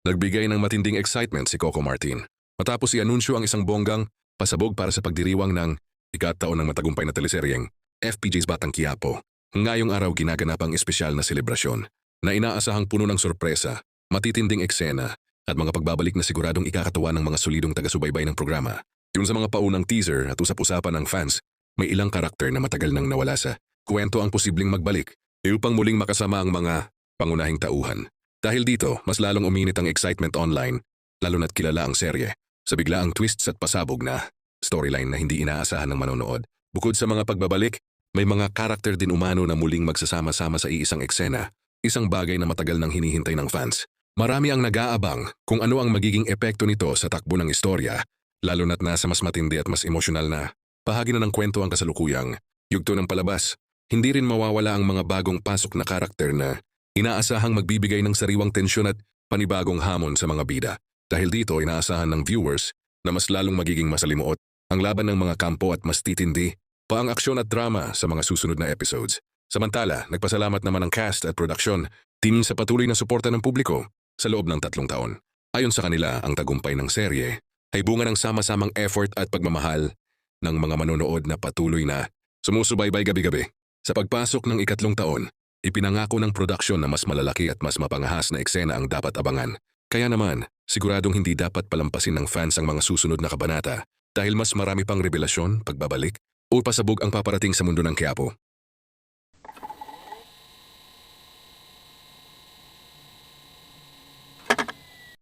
Nagbigay ng matinding excitement si Coco Martin matapos i-anunsyo ang isang bonggang pasabog para sa pagdiriwang ng ikataon ng matagumpay na teleseryeng FPJ's Batang Quiapo. Ngayong araw ginaganap ang espesyal na selebrasyon na inaasahang puno ng sorpresa, matitinding eksena at mga pagbabalik na siguradong ikakatuwa ng mga solidong taga-subaybay ng programa. Yun sa mga paunang teaser at usap-usapan ng fans, may ilang karakter na matagal nang nawala sa kwento ang posibleng magbalik upang muling makasama ang mga pangunahing tauhan. Dahil dito, mas lalong uminit ang excitement online, lalo na't kilala ang serye sa biglaang twists at pasabog na storyline na hindi inaasahan ng manonood. Bukod sa mga pagbabalik, may mga karakter din umano na muling magsasama-sama sa iisang eksena, isang bagay na matagal nang hinihintay ng fans. Marami ang nag-aabang kung ano ang magiging epekto nito sa takbo ng istorya, lalo na't nasa mas matindi at mas emosyonal na bahagi na ng kwento ang kasalukuyang yugto ng palabas. Hindi rin mawawala ang mga bagong pasok na karakter na inaasahang magbibigay ng sariwang tensyon at panibagong hamon sa mga bida. Dahil dito inaasahan ng viewers na mas lalong magiging masalimuot ang laban ng mga kampo at mas titindi pa ang aksyon at drama sa mga susunod na episodes. Samantala, nagpasalamat naman ang cast at production team sa patuloy na suporta ng publiko sa loob ng 3 taon. Ayon sa kanila, ang tagumpay ng serye ay bunga ng sama-samang effort at pagmamahal ng mga manonood na patuloy na sumusubaybay gabi-gabi. Sa pagpasok ng 3 taon, ipinangako ng produksyon na mas malalaki at mas mapangahas na eksena ang dapat abangan. Kaya naman, siguradong hindi dapat palampasin ng fans ang mga susunod na kabanata dahil mas marami pang revelasyon, pagbabalik o pasabog ang paparating sa mundo ng Quiapo.